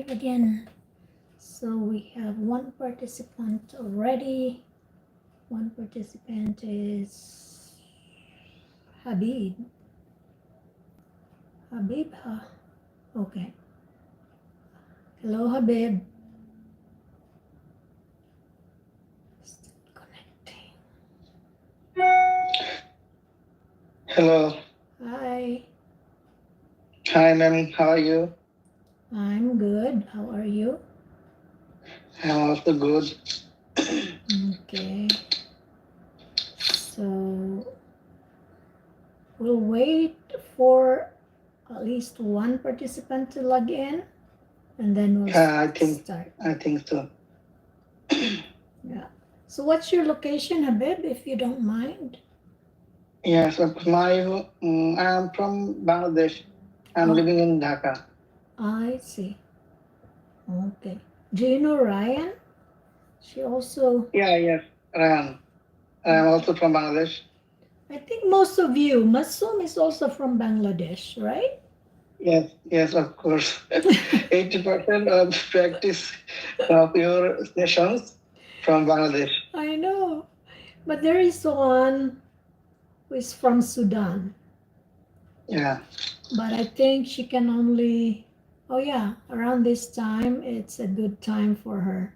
again. So we have one participant already. One participant is Habib. Habib, huh? Okay. Hello, Habib. Still connecting. Hello. Hi. Hi, ma'am. How are you? I'm good. How are you? I'm also good. Okay. So we'll wait for at least one participant to log in, and then we'll I think start. so. Yeah. So what's your location, Habib, if you don't mind? Yes, I'm from Bangladesh. I'm Oh, living in Dhaka. I see. Okay. Do you know Raiyan? She also. Yes, Raiyan. I'm also from Bangladesh. I think most of you. Masum is also from Bangladesh, right? Yes, of course. 80% of practice of your sessions from Bangladesh. I know. But there is one who is from Sudan. Yeah, But I think she can only. Oh, yeah. Around this time, it's a good time for her.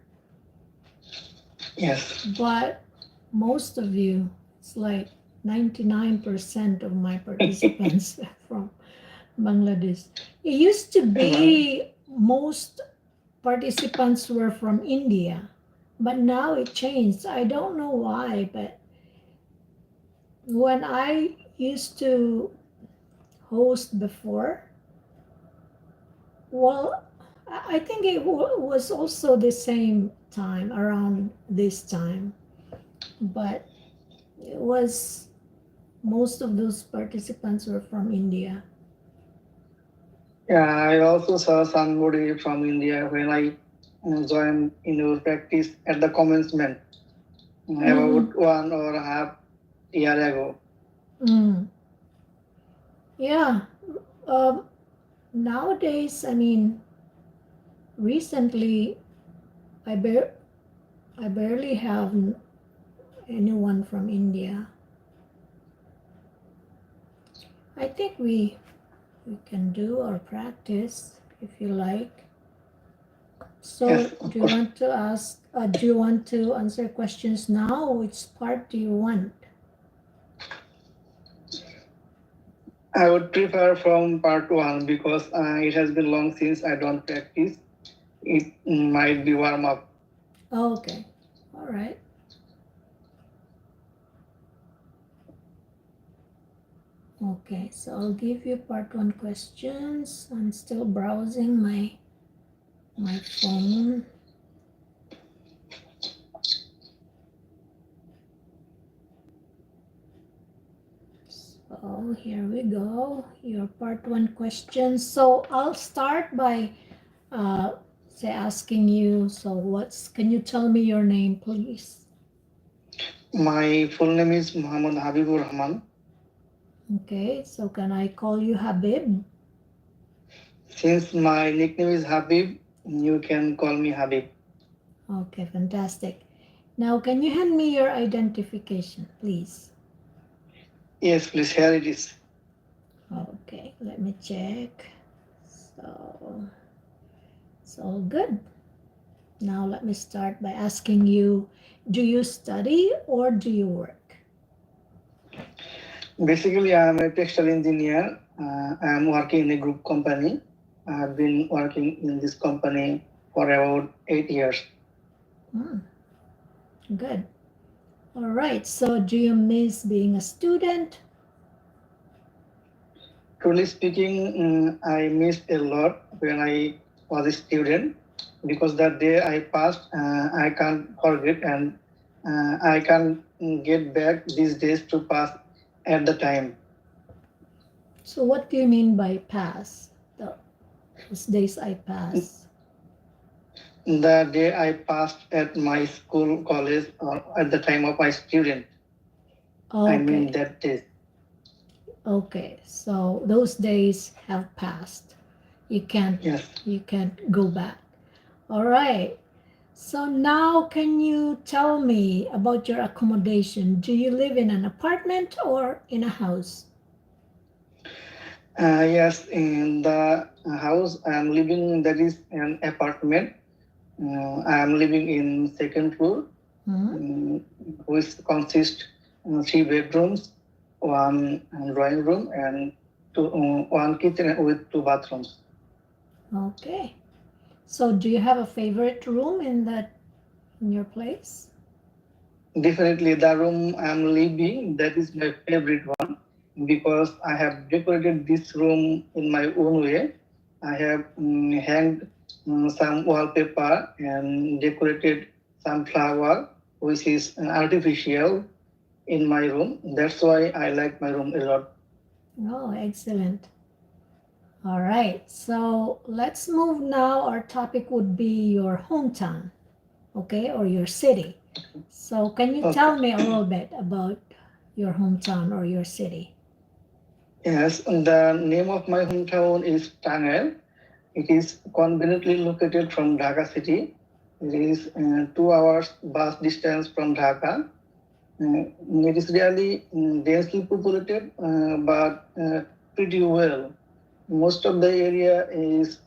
yes. But most of you, it's like 99% of my participants are from Bangladesh. It used to be most participants were from India, but now it changed. I don't know why, but when I used to host before, well, I think it was also the same time, around this time, but it was most of those participants were from India. Yeah, I also saw somebody from India when I joined in your practice at the commencement Mm-hmm. about 1.5 year ago. Mm. Yeah. Um, Nowadays, I mean, recently, I bar- I barely have anyone from India. I think we can do our practice if you like. Yes, So, of do you course. want to ask? Do you want to answer questions now? Which part do you want? I would prefer from part one because it has been long since I don't practice. It might be warm up. Oh, okay. All right. Okay. So I'll give you part one questions. I'm still browsing my phone. So here we go. Your part one questions. So I'll start by say asking you. So can you tell me your name, please? My full name is Muhammad Habibur Rahman. Okay. So can I call you Habib? Since my nickname is Habib, you can call me Habib. Okay. Fantastic. Now, can you hand me your identification, please? Yes, please, here it is. Okay. Let me check. So it's all good. Now let me start by asking you, do you study or do you work? Basically, I am a textile engineer. I am working in a group company. I have been working in this company for about 8 years. Hmm, good. All right. So do you miss being a student? Truly speaking, I missed a lot when I was a student because that day I passed, I can't forget and I can't get back these days to pass at the time. So what do you mean by pass? Those days I pass. The day I passed at my school, college, or at the time of my student, I mean Okay. that day. Okay. So those days have passed. You can't Yes, you can't go back. All right. So now, can you tell me about your accommodation? Do you live in an apartment or in a house? Yes, in the house I am living, that is an apartment. I am living in second floor, Hmm? which consists three bedrooms, one drawing room, and one kitchen with two bathrooms. Okay. So, do you have a favorite room in your place? Definitely, the room I am living, that is my favorite one because I have decorated this room in my own way. I have hanged some wallpaper and decorated some flower, which is artificial in my room. That's why I like my room a lot. Oh, excellent. All right. So, let's move now. Our topic would be your hometown, okay, or your city. So, can you Okay. tell me a little bit about your hometown or your city? Yes, the name of my hometown is Tangail. It is conveniently located from Dhaka city. It is 2 hours bus distance from Dhaka. It is really densely populated, but pretty well. Most of the area is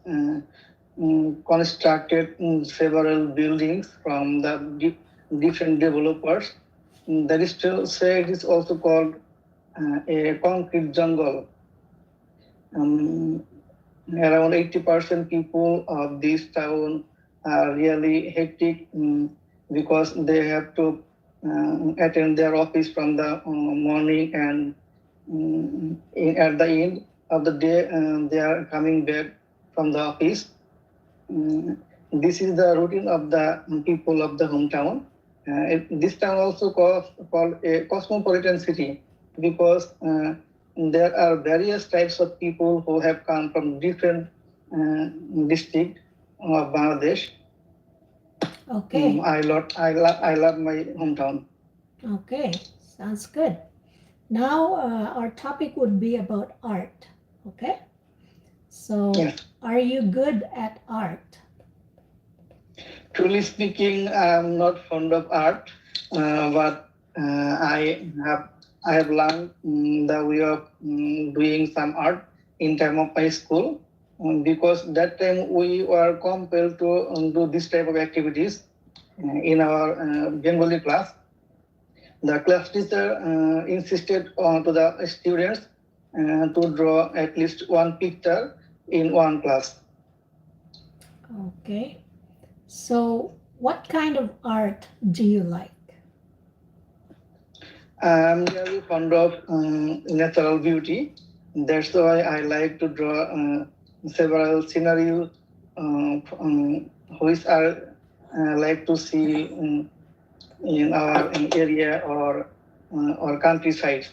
constructed several buildings from the different developers. That is to say, it is also called a concrete jungle. Um, Around 80% people of this town are really hectic because they have to attend their office from the morning, and at the end of the day they are coming back from the office. Mm, this is the routine of the people of the hometown. This town also called a cosmopolitan city because there are various types of people who have come from different uh, district of Bangladesh. Okay. I love my hometown. Okay. Sounds good. Now, our topic would be about art. Okay. So, Yes. are you good at art? Truly speaking, I'm not fond of art, but I have learned the way of doing some art in time of my school, because that time we were compelled to do this type of activities in our Bengali class. The class teacher insisted on to the students to draw at least one picture in one class. Okay. So, what kind of art do you like? I'm really fond of natural beauty. That's why I like to draw several scenarios which I like to see in our area or countryside.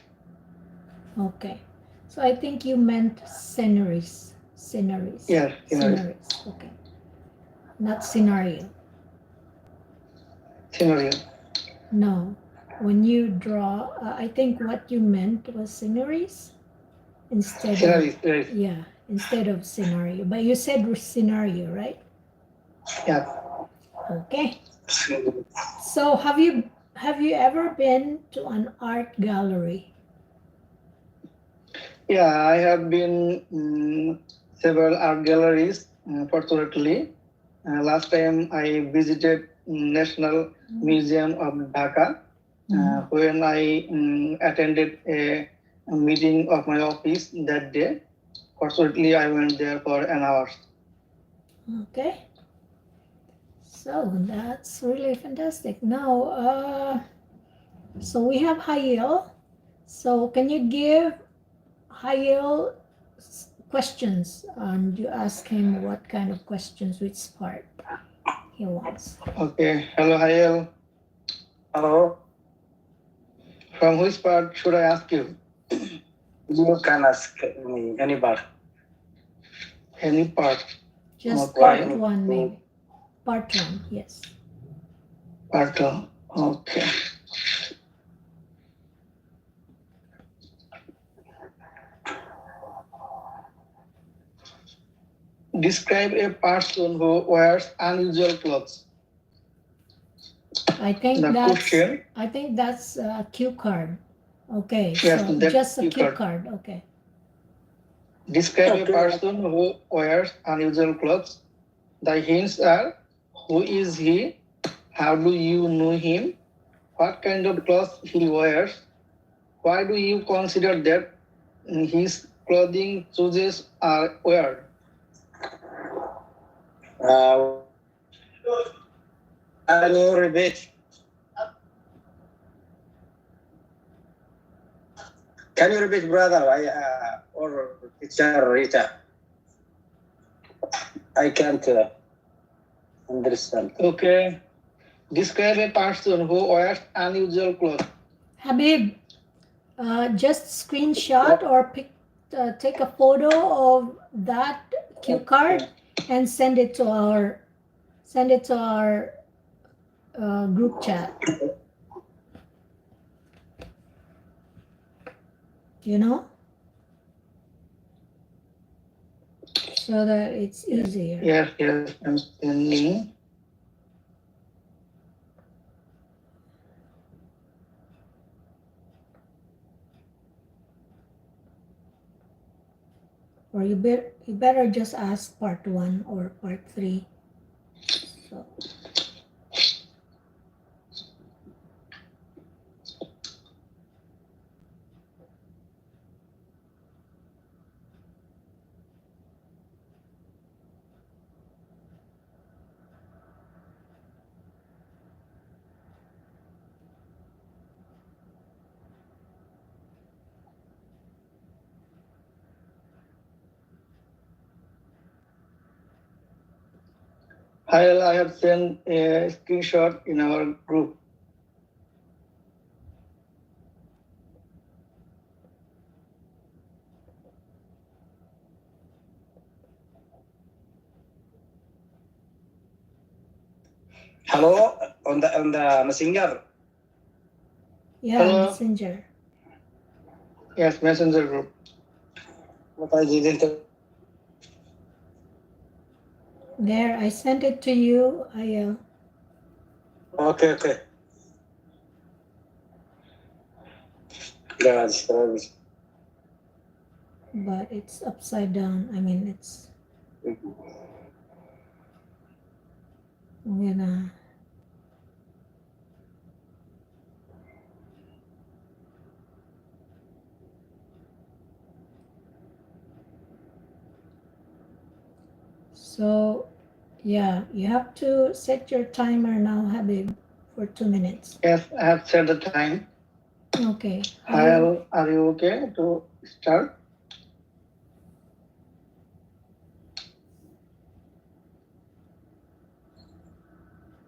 Okay. So, I think you meant sceneries. Sceneries. Yes, sceneries. Sceneries. Okay. Not scenario. Scenario. No. When you draw, I think what you meant was sceneries instead of, Sceneries, yes. yeah, instead of scenario. But you said scenario, right? Yeah. Okay. So, have you ever been to an art gallery? Yeah, I have been several art galleries, fortunately. Last time I visited National Museum of Dhaka when I attended a meeting of my office that day. Fortunately, I went there for an hour. Okay. So that's really fantastic. Now, so we have Hayel. So can you give Hayel questions and you ask him what kind of questions, which part he wants? Okay. Hello, Hayel. Hello, From which part should I ask you? you can ask me any bar. Any part. Just Okay. part one, maybe. Part one, yes. Part two. Okay. Describe a person who wears unusual clothes. I think The that's question. a cue card. Okay, Yes, so that just a you cue card. card. Okay. Describe a Okay. person who wears unusual clothes. The hints are: who is he? How do you know him? What kind of clothes he wears? Why do you consider that his clothing choices are weird? Uh, can you repeat? Can you repeat, brother? Or teacher Rita? I can't understand. Okay. Describe a person who wears unusual clothes. Habib, just screenshot or take a photo of that cue card and send it to our group chat. You know, so that it's easier. Yes, I'm sending. Or you better just ask part 1 or part 3. So Hayel, I have sent a screenshot in our group. Hello, on the messenger. yeah, Hello. Messenger. Yes, messenger group. But I didn't. There, I sent it to you. Okay. Guys. But it's upside down. I mean, it's I'm gonna. So, yeah, you have to set your timer now, Habib, for 2 minutes. Yes, I have set the time. Okay. Hayel, are you okay to start?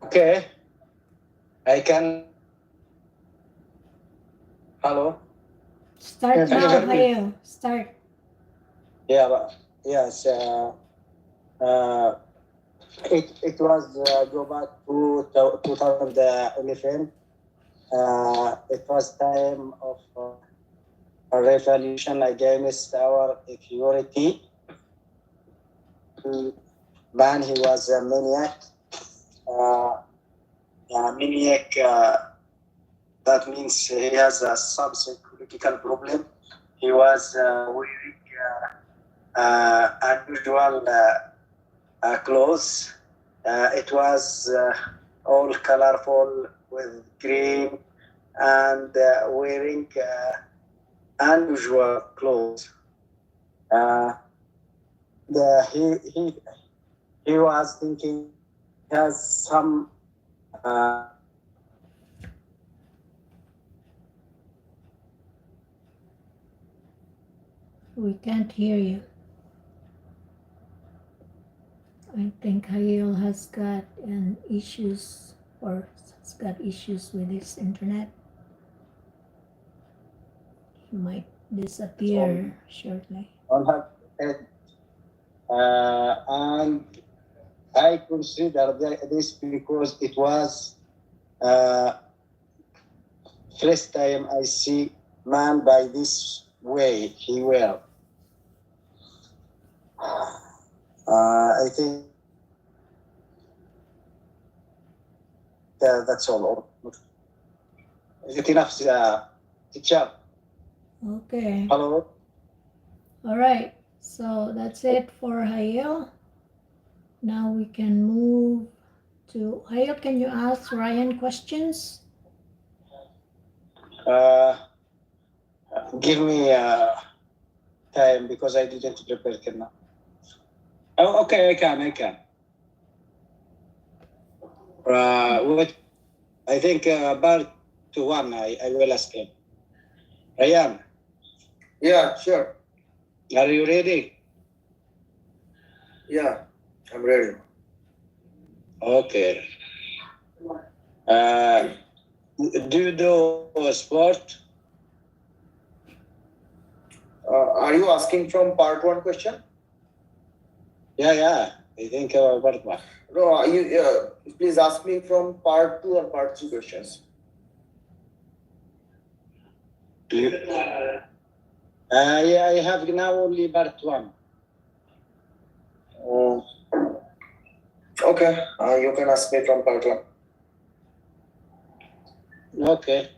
Okay. I can. Hello. Start Yes, now, sir, please. Hayel. Start. Yeah. Yes. It was go back to 2011. It was time of a revolution against our security. Man, he was a maniac. Maniac. That means he has some psychological problem. He was wearing unusual clothes. It was all colorful with green and wearing unusual clothes. He was thinking he has some We can't hear you. I think Hayel has got issues or has got issues with his internet. He might disappear shortly. on her head. And I consider this because it was first time I see man by this way he will. I think that's all. Is it enough, teacher? Okay. Hello? All right. So that's it for Hayel. Now we can move to Hayel. Can you ask Raiyan questions? Uh, Give me time because I didn't prepare till now. Oh, okay, I can. Wait, I think part to one, I will ask him. Raiyan, Yeah, sure. are you ready? Yeah, I'm ready. Okay. Do you do sport? Are you asking from part one question? Yeah. I think part one. No, you please ask me from part two or part three questions. Yeah, I have now only part one. Okay, you can ask me from part one. Okay.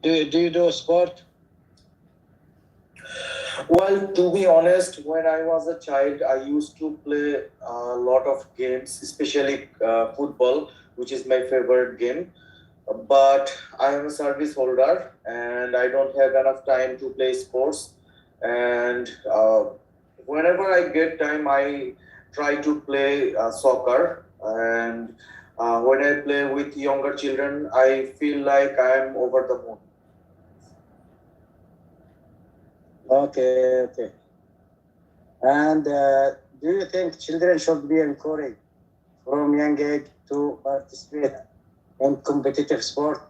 Do you do sport? Well, to be honest, when I was a child, I used to play a lot of games, especially football, which is my favorite game. But I am a service holder and I don't have enough time to play sports. And whenever I get time, I try to play soccer. And when I play with younger children, I feel like I am over the moon. Okay. And do you think children should be encouraged from young age to participate in competitive sport?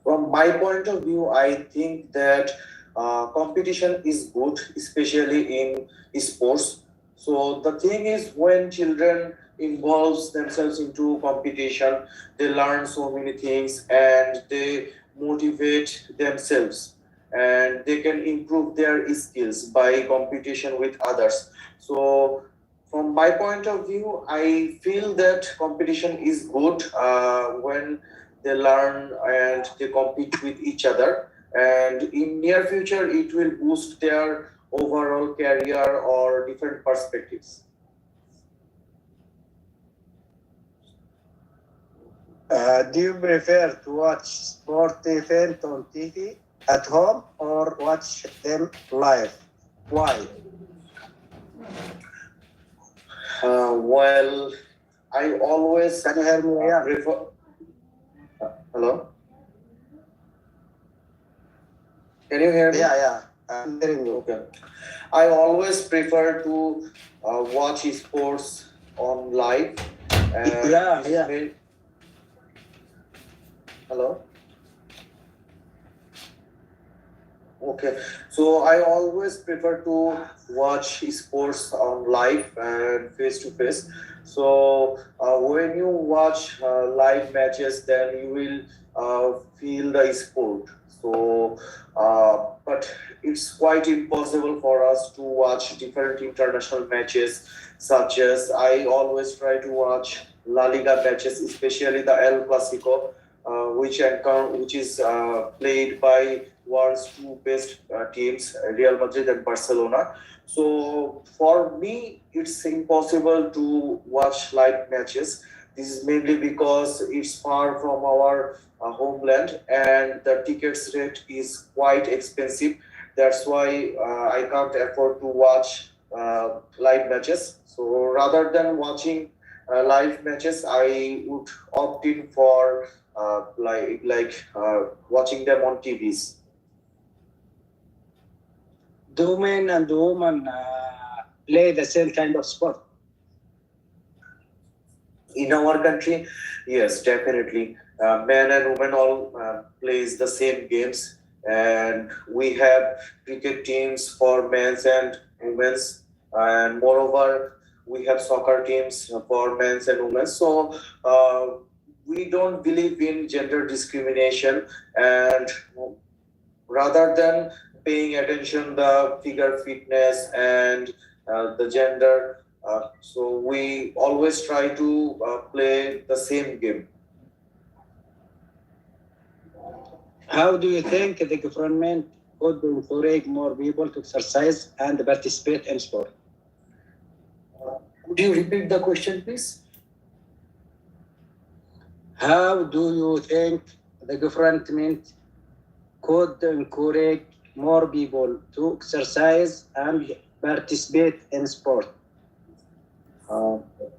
From my point of view, I think that competition is good, especially in sports. So the thing is, when children involves themselves into competition, they learn so many things and they motivate themselves and they can improve their skills by competition with others. So from my point of view, I feel that competition is good when they learn and they compete with each other, and in near future it will boost their overall career or different perspectives. Do you prefer to watch sport event on TV at home or watch them live? Why? Well, I always Can you hear me? prefer. Hello? Can you hear me? Yeah. I'm hearing you. Okay. I always prefer to watch sports on live. And Yeah. Hello? Okay, so I always prefer to watch sports on live and face to face. So when you watch live matches, then you will feel the sport. So, but it's quite impossible for us to watch different international matches, such as I always try to watch La Liga matches, especially the El Clasico, which is played by world's two best teams, Real Madrid and Barcelona. So for me, it's impossible to watch live matches. This is mainly because it's far from our homeland and the tickets rate is quite expensive. That's why I can't afford to watch live matches. So rather than watching live matches, I would opt in for watching them on TVs. Do men and women play the same kind of sport? In our country, yes, definitely. Men and women all plays the same games, and we have cricket teams for men's and women's, and moreover, we have soccer teams for men's and women's. So we don't believe in gender discrimination, and rather than paying attention the figure fitness and the gender. So we always try to play the same game. How do you think the government could encourage more people to exercise and participate in sport? Could you repeat the question, please? How do you think the government could encourage more people to exercise and participate in sport?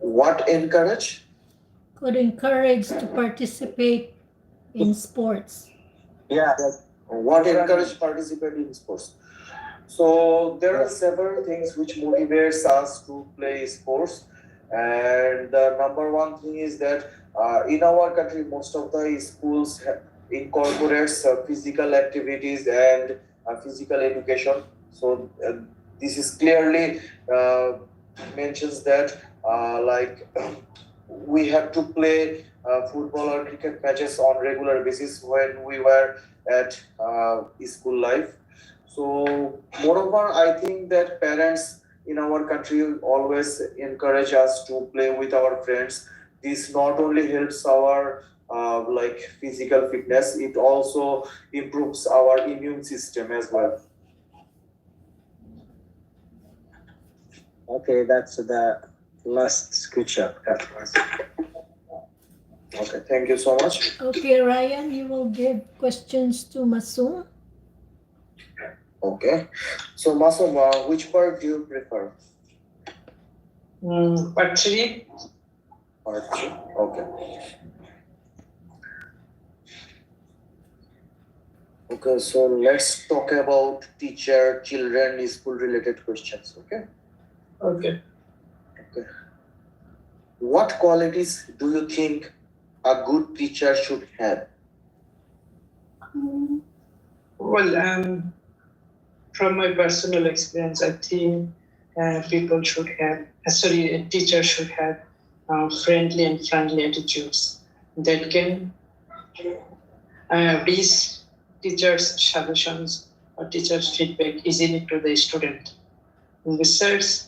What encourage? Could encourage to participate in sports. Yeah. What encourage participate in sports? So there are several things which motivates us to play sports, and the number one thing is that in our country most of the schools incorporates physical activities and physical education. So this is clearly mentions that like we have to play football or cricket matches on regular basis when we were at school life. So moreover, I think that parents in our country always encourage us to play with our friends. This not only helps our like physical fitness, it also improves our immune system as well. Okay, that's the last scripture. Okay, thank you so much. Okay, Raiyan, you will give questions to Masum. Okay, so Masum, which part do you prefer? Part 3. Part 3. Okay. Okay, so let's talk about teacher, children, school related questions. Okay. Okay. Okay. What qualities do you think a good teacher should have? Well, from my personal experience, I think people should have, a teacher should have friendly and friendly attitudes that can reach teachers' suggestions or teachers' feedback easily to the student. In research,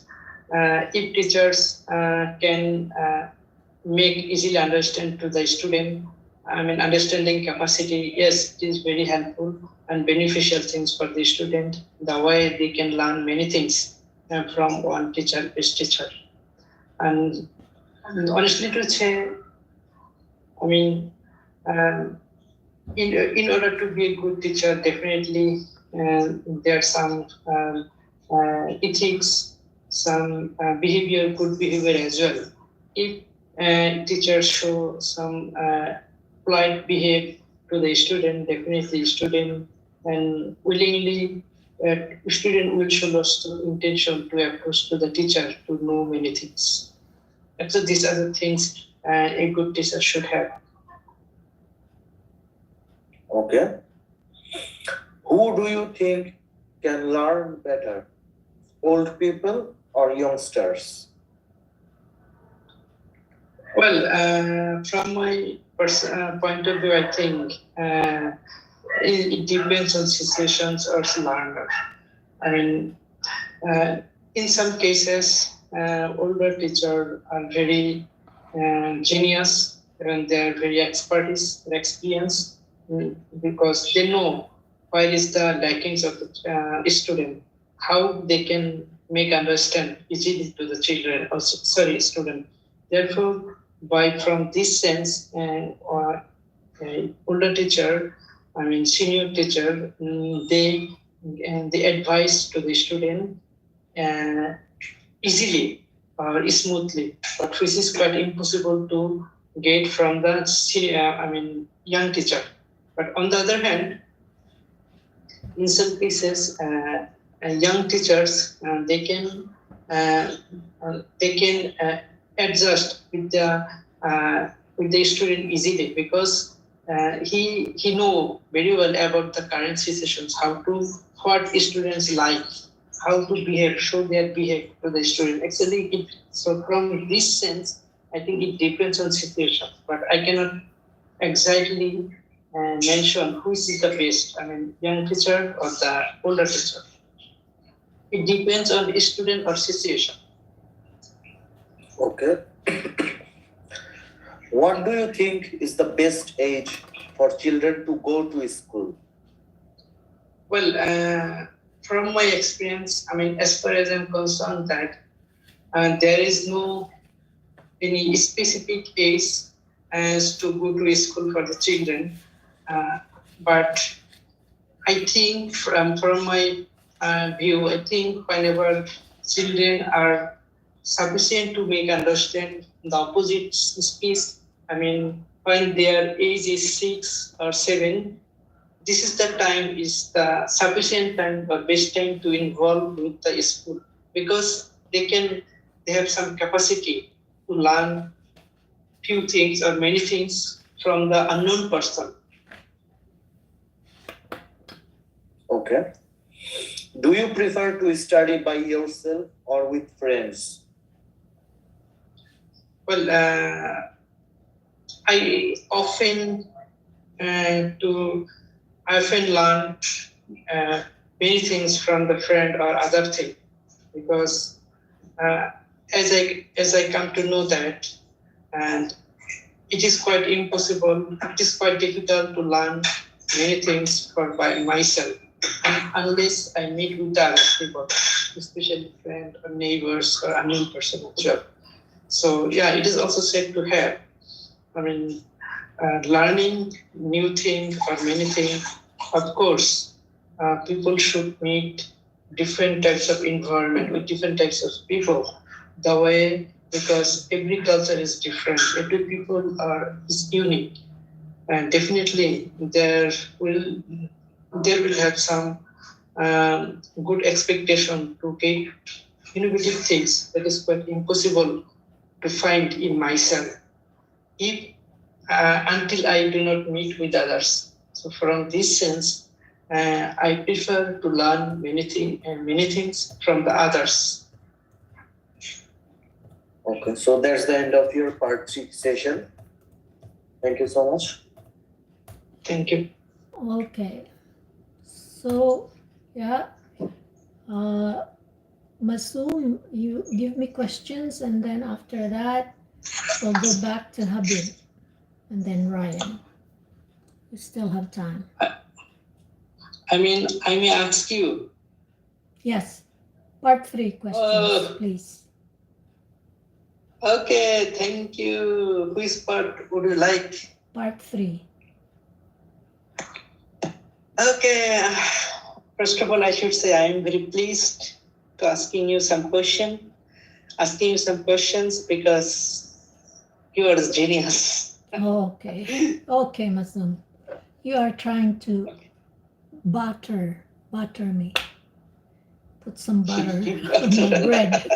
if teachers can make easily understand to the student, understanding capacity, yes, it is very helpful and beneficial things for the student, the way they can learn many things from one teacher, best teacher. And honestly to say, in order to be a good teacher, definitely there are some ethics, some behavior, good behavior as well. If teachers show some polite behave to the student, definitely student and willingly student will show lots of intention to approach to the teacher to know many things. And so these are the things a good teacher should have. Okay. Who do you think can learn better? Old people or youngsters? Well, from my point of view, I think it depends on situations or learner. In some cases, older teachers are very genius and they are very experienced because they know where is the lackings of the student, how they can make understand easily to the children or student. Therefore, from this sense, older teacher, senior teacher, they advise to the student easily or smoothly, but which is quite impossible to get from the young teacher. But on the other hand, in some cases, young teachers they can adjust with the student easily because he know very well about the current situations, what students like, how to behave, show their behave to the student. Actually, so from this sense, I think it depends on situation, but I cannot exactly mention who is the best, I mean, young teacher or the older teacher. It depends on the student or situation. Okay. What do you think is the best age for children to go to school? Well, from my experience, I mean, as far as I'm concerned, that there is no any specific age as to go to school for the children, but I think from my view, I think whenever children are sufficient to make understand the opposite speech, I mean, when their age is 6 or 7, this is the time, is the sufficient time or best time to involve with the school, because they have some capacity to learn few things or many things from the unknown person. Okay. Do you prefer to study by yourself or with friends? Well, I often learn many things from the friend or other thing, because as I come to know that, and it is quite impossible, it is quite difficult to learn many things by myself, unless I meet with other people, especially friends or neighbors or unknown person at job. So yeah, it is also said to have, I mean, learning new things or many things. Of course, people should meet different types of environment with different types of people. The way, because every culture is different, every people is unique, and definitely there will have some good expectation to get innovative things that is quite impossible to find in myself, if until I do not meet with others. So from this sense, I prefer to learn many things from the others. Okay, so that's the end of your part 3 session. Thank you so much. Thank you. Okay. So, yeah. Masum, you give me questions, and then after that, we'll go back to Habib, and then Raiyan. We still have time. I mean, I may ask you. Yes. Part 3 questions, please. Okay, thank you. Which part would you like? Part 3. Okay. First of all, I should say I am very pleased to asking you some questions because you are a genius. Okay. Okay, Masum. You are trying to butter me. Put some butter on my bread.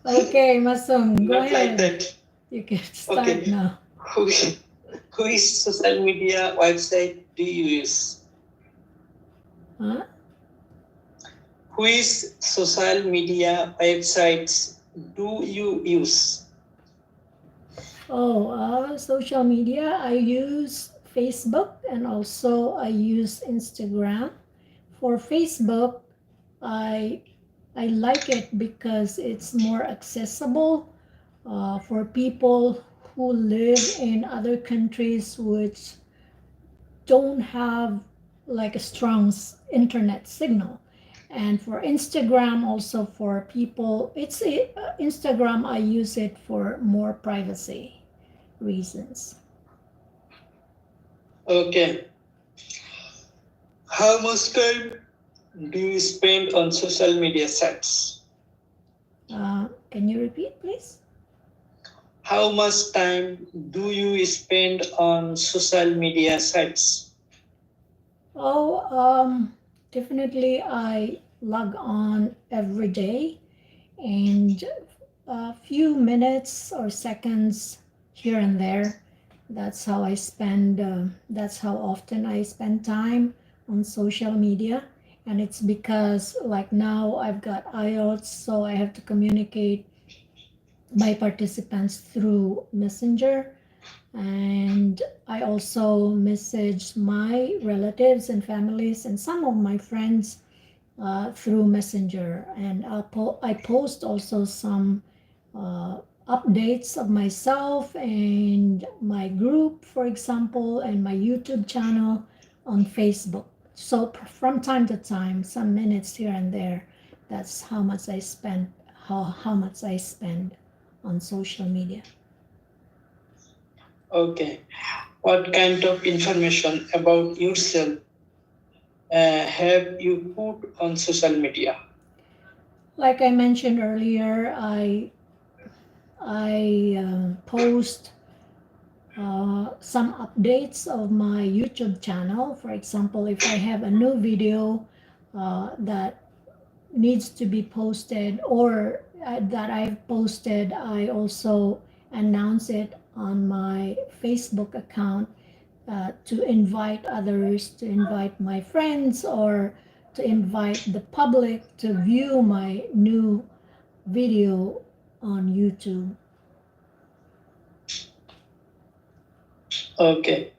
Okay, Masum, go Not ahead. like that. You can start now. Which social media website do you use? Huh? Which social media websites do you use? Oh, social media, I use Facebook, and also I use Instagram. For Facebook, I like it because it's more accessible for people who live in other countries which don't have like a strong internet signal. And for Instagram, also for people, Instagram, I use it for more privacy reasons. Okay. How much time do you spend on social media sites? Can you repeat, please? How much time do you spend on social media sites? Oh, definitely I log on every day, and a few minutes or seconds here and there. That's how I spend, that's how often I spend time on social media. And it's because like now I've got IELTS, so I have to communicate my participants through Messenger. And I also message my relatives and families and some of my friends through Messenger. And I post also some updates of myself and my group, for example, and my YouTube channel on Facebook. So from time to time, some minutes here and there, that's how much I spend, how much I spend on social media. Okay. What kind of information about yourself have you put on social media? Like I mentioned earlier, I post some updates of my YouTube channel. For example, if I have a new video that needs to be posted or that I've posted, I also announce it on my Facebook account to invite others, to invite my friends, or to invite the public to view my new video on YouTube. Okay.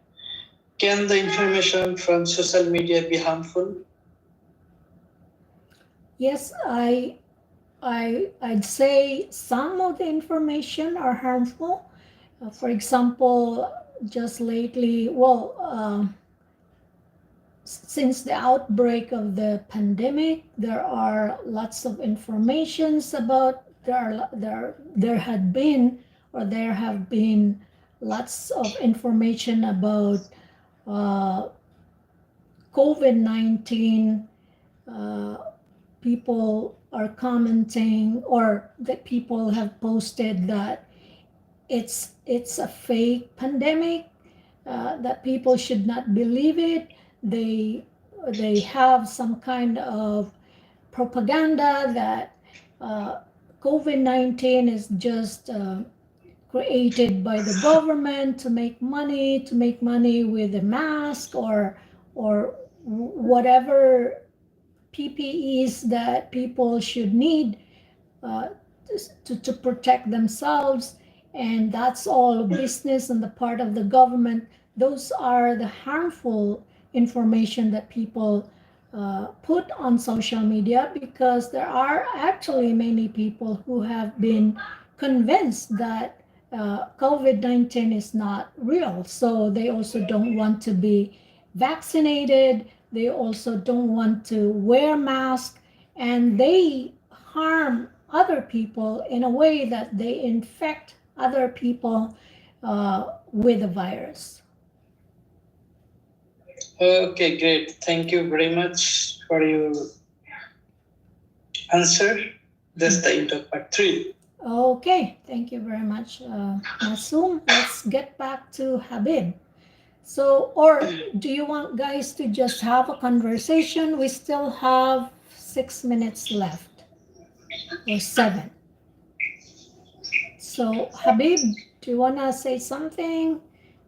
Can the information from social media be harmful? Yes, I'd say some of the information are harmful. For example, just lately, since the outbreak of the pandemic, there are lots of informations about there had been or there have been lots of information about uh, COVID-19. People are commenting or that people have posted that it's a fake pandemic, that people should not believe it. They have some kind of propaganda that COVID-19 is just created by the government to make money with a mask or whatever PPEs that people should need uh, to protect themselves, and that's all business on the part of the government. Those are the harmful information that people put on social media, because there are actually many people who have been convinced that COVID-19 is not real. So they also don't want to be vaccinated. They also don't want to wear masks, and they harm other people in a way that they infect other people with the virus. Okay, great. Thank you very much for your answer. That's the end of part 3. Okay, thank you very much, Masum. Let's get back to Habib. So, or do you want guys to just have a conversation? We still have 6 minutes left, or 7. So, Habib, do you want to say something?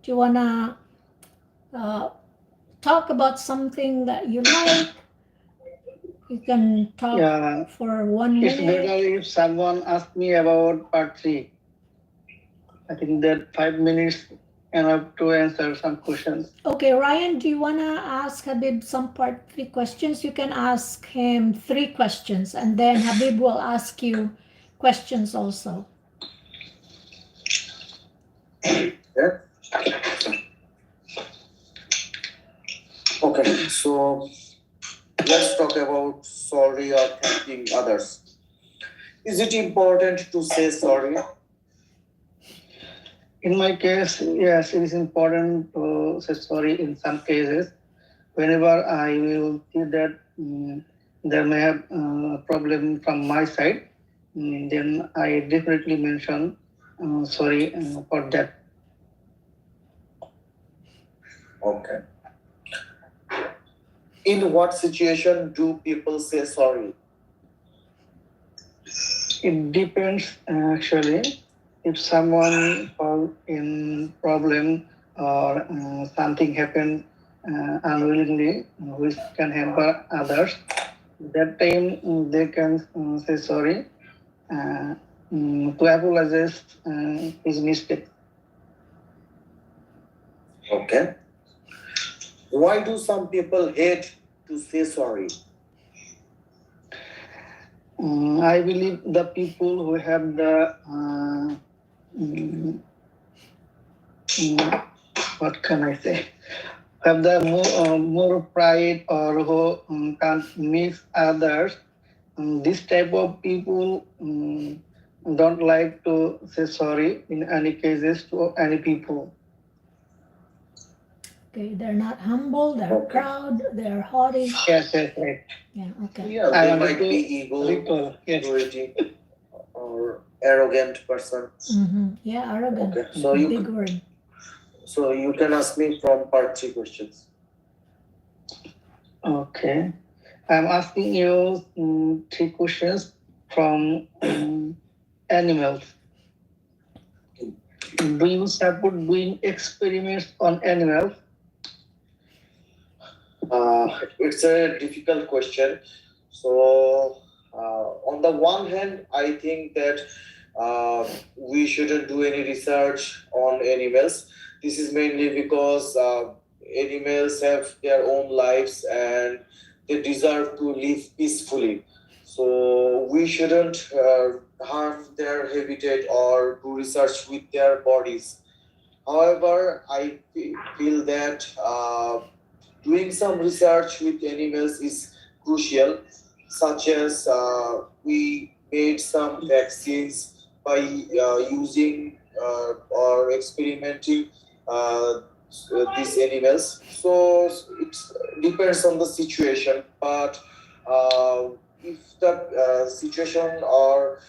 Do you want to talk about something that you like? You can talk Yeah, for 1 it's minute. better if someone asks me about part 3. I think that 5 minutes enough to answer some questions. Okay, Raiyan, do you want to ask Habib some part 3 questions? You can ask him 3 questions, and then Habib will ask you questions also. Yeah. Okay, so let's talk about sorry or thanking others. Is it important to say sorry? In my case, yes, it is important to say sorry in some cases. Whenever I will see that there may have a problem from my side, then I definitely mention sorry for that. Okay. In what situation do people say sorry? It depends actually. If someone fall in problem or something happened unwillingly, which can hamper others, that time they can say sorry to apologize his mistake. Okay. Why do some people hate to say sorry? I believe the people who have the mm, what can I say? Have the more pride or who can't miss others. This type of people don't like to say sorry in any cases to any people. Okay, they're not humble, they're Okay. proud, they're haughty. Yes, right. Yeah, okay. Yeah, I they wanted might to be ego, recall. Yes. authority, or arrogant person. Yeah, arrogant. Okay. So Big word. you can ask me from part 3 questions. Okay. I'm asking you 3 questions from animals. Do you support doing experiments on animals? It's a difficult question. So, on the one hand, I think that we shouldn't do any research on animals. This is mainly because animals have their own lives and they deserve to live peacefully. So, we shouldn't harm their habitat or do research with their bodies. However, I feel that doing some research with animals is crucial, such as we made some vaccines by using or experimenting these animals. So it depends on the situation, but if the situation or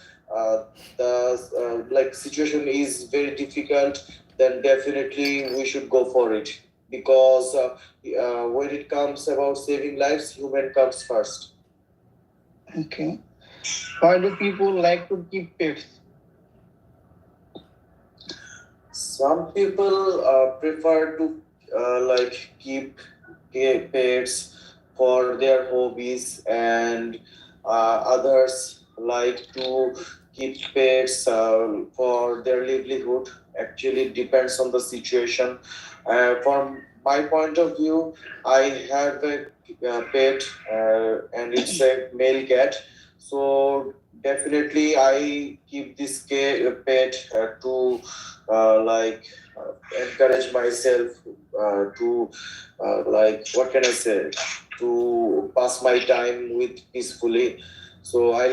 the like situation is very difficult, then definitely we should go for it, because when it comes about saving lives, human comes first. Okay. Why do people like to keep pets? Some people prefer to keep pets for their hobbies, and others like to keep pets for their livelihood. Actually, it depends on the situation. From my point of view, I have a pet, and it's a male cat. So definitely, I keep this pet to encourage myself to what can I say, to pass my time with peacefully. So I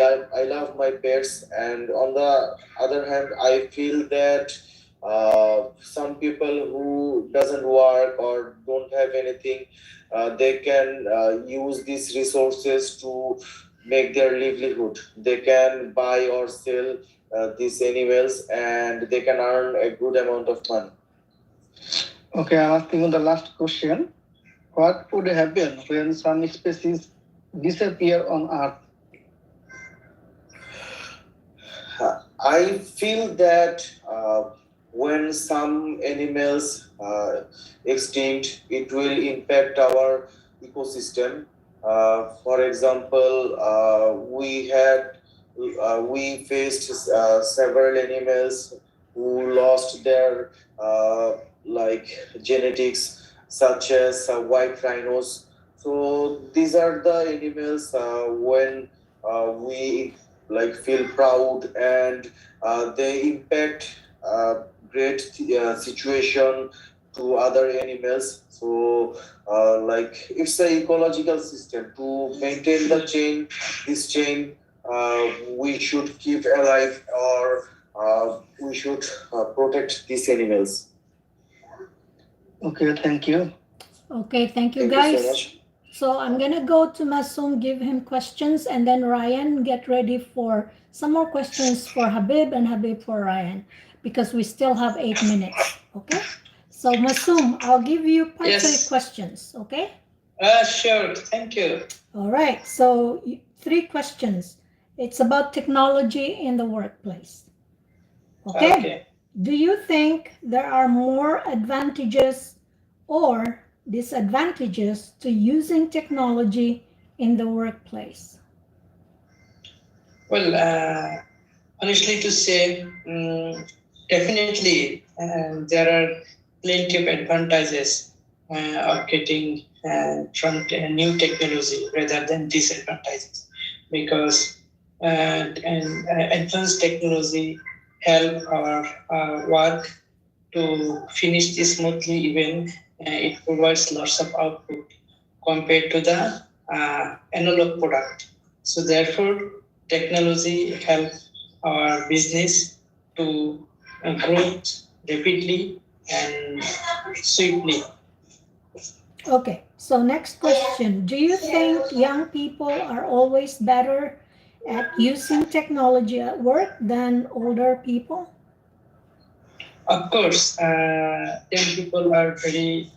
love my pets, and on the other hand, I feel that some people who doesn't work or don't have anything, they can use these resources to make their livelihood. They can buy or sell these animals, and they can earn a good amount of money. Okay, I'm asking you the last question. What would happen when some species disappear on Earth? I feel that when some animals extinct, it will impact our ecosystem. For example, we faced several animals who lost their genetics, such as white rhinos. So these are the animals when we feel proud, and they impact great situation to other animals. So it's an ecological system. To maintain this chain, we should keep alive, or we should protect these animals. Okay, thank you. Okay, thank you Thank guys. you so much. So I'm gonna go to Masum, give him questions, and then Raiyan, get ready for some more questions for Habib and Habib for Raiyan, because we still have 8 minutes. Okay. So Masum, I'll give you part Yes. 3 questions. Okay. Sure. Thank you. All right. So 3 questions. It's about technology in the workplace. Okay. Do you think there are more advantages or disadvantages to using technology in the workplace? Well, honestly to say, definitely there are plenty of advantages of getting from new technology rather than disadvantages, because advanced technology help our work to finish this smoothly. Even it provides lots of output compared to the analog product. So therefore, technology helps our business to grow rapidly and swiftly. Okay, so next question. Do you think young people are always better at using technology at work than older people? Of course, young people are very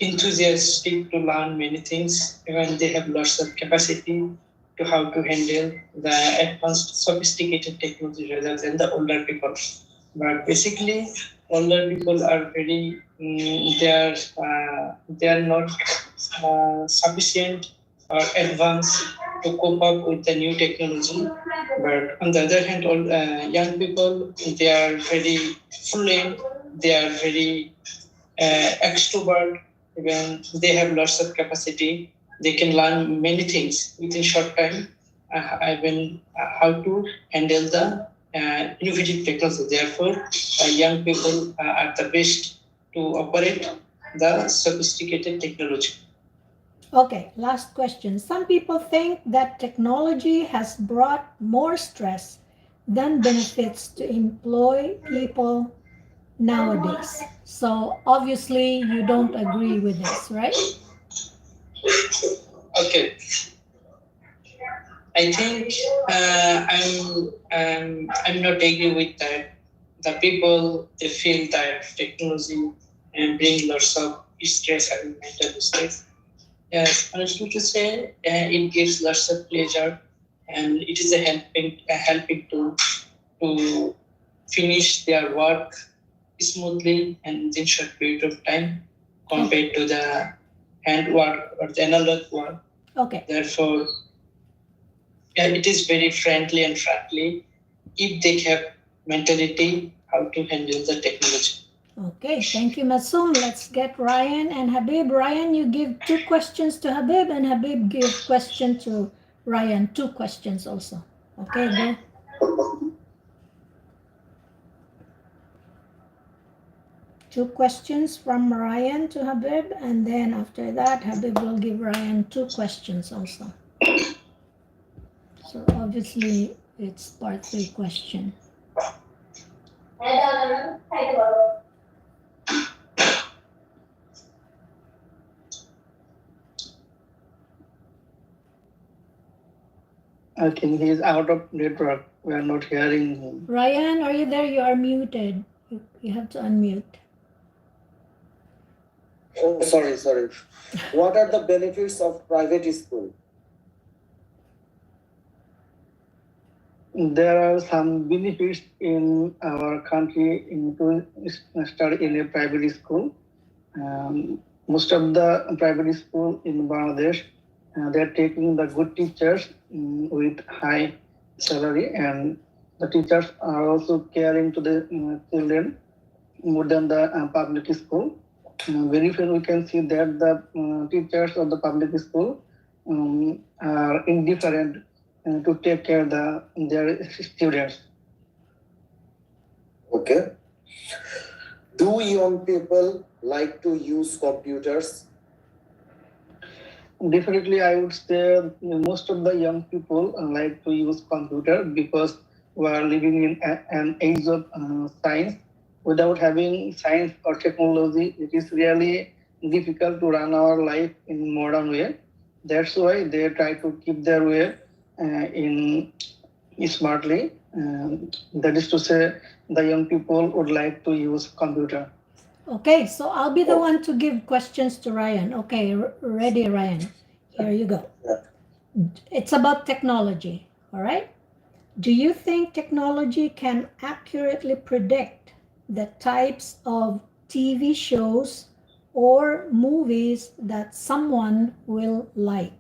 enthusiastic to learn many things, even they have lots of capacity to how to handle the advanced sophisticated technology rather than the older people. But basically, older people are very they are not sufficient or advanced to cope up with the new technology. But on the other hand, all young people, they are very fluent, they are very extrovert, even they have lots of capacity, they can learn many things within short time. Even how to handle the innovative technology. Therefore, young people are the best to operate the sophisticated technology. Okay, last question. Some people think that technology has brought more stress than benefits to employ people nowadays. So obviously you don't agree with this, right? Okay, I think I'm not agree with that. The people, they feel that technology and bring lots of stress and mental stress. Yes, honestly to say, it gives lots of pleasure, and it is a helping to finish their work smoothly and within short period of time compared to the hand work or the analog work. Okay. Therefore, it is very friendly if they have mentality how to handle the technology. Okay, thank you, Masum. Let's get Raiyan and Habib. Raiyan, you give 2 questions to Habib, and Habib give question to Raiyan, 2 questions also. Okay, go. Two questions from Raiyan to Habib, and then after that, Habib will give Raiyan 2 questions also. So obviously, it's part 3 question. I think he is out of network. We are not hearing him. Raiyan, are you there? You are muted. You have to unmute. Oh, sorry. What are the benefits of private school? There are some benefits in our country to study in a private school. Most of the private school in Bangladesh, they're taking the good teachers with high salary, and the teachers are also caring to the children more than the public school. Very few we can see that the teachers of the public school are indifferent to take care of their students. Okay. Do young people like to use computers? Definitely, I would say most of the young people like to use computer because we are living in an age of science. Without having science or technology, it is really difficult to run our life in modern way. That's why they try to keep their way in smartly. That is to say, the young people would like to use computer. Okay, so I'll be the one to give questions to Raiyan. Okay, ready, Raiyan? Here you go. It's about technology, all right? Do you think technology can accurately predict the types of TV shows or movies that someone will like?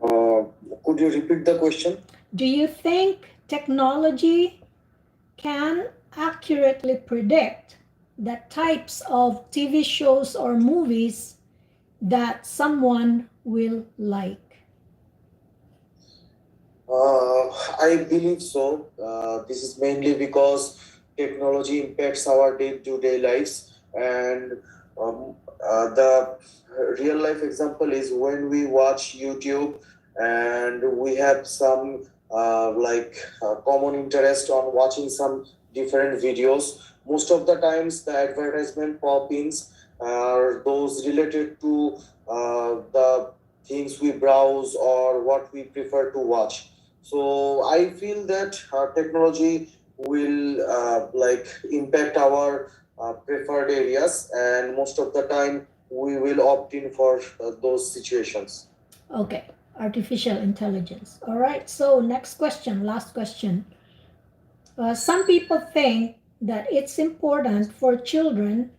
Could you repeat the question? Do you think technology can accurately predict the types of TV shows or movies that someone will like? I believe so. This is mainly because technology impacts our day-to-day lives, and the real life example is when we watch YouTube and we have some common interest on watching some different videos. Most of the times, the advertisement pop-ins are those related to the things we browse or what we prefer to watch. So I feel that technology will impact our preferred areas, and most of the time we will opt in for those situations. Okay, artificial intelligence. All right, so next question, last question. Some people think that it's important for children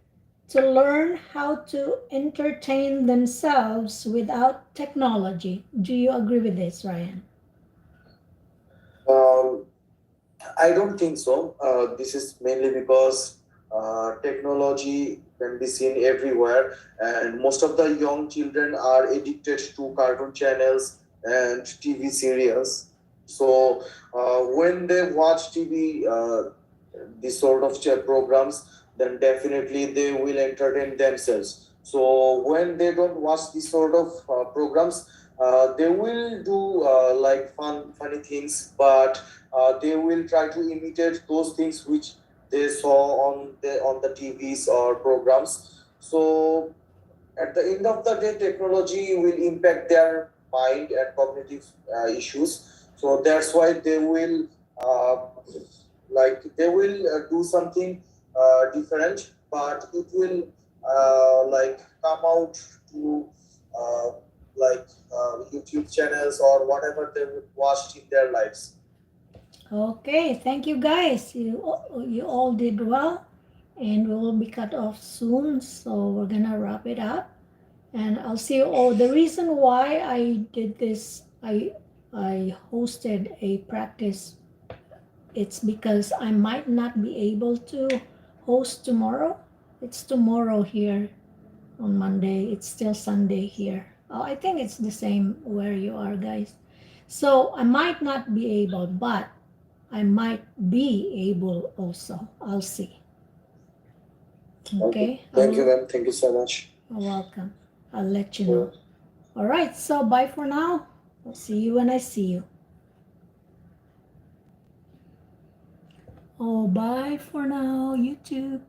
to learn how to entertain themselves without technology. Do you agree with this, Ryan? Um, I don't think so. This is mainly because technology can be seen everywhere, and most of the young children are addicted to cartoon channels and TV serials. So when they watch TV, these sort of programs, then definitely they will entertain themselves. So when they don't watch these sort of programs, they will do funny things, but they will try to imitate those things which they saw on the TVs or programs. So at the end of the day, technology will impact their mind and cognitive issues. So that's why they will do something different, but it will come out to uh, YouTube channels or whatever they watched in their lives. Okay, thank you guys. You all did well, and we will be cut off soon, so we're gonna wrap it up. And I'll see you all. The reason why I did this, I hosted a practice. It's because I might not be able to host tomorrow. It's tomorrow here on Monday. It's still Sunday here. Oh, I think it's the same where you are, guys. So I might not be able, but I might be able also. I'll see. Okay. Thank you, ma'am. Thank you so much. You're welcome. I'll let you know. All right. So bye for now. I'll see you when I see you. Oh, bye for now, YouTube.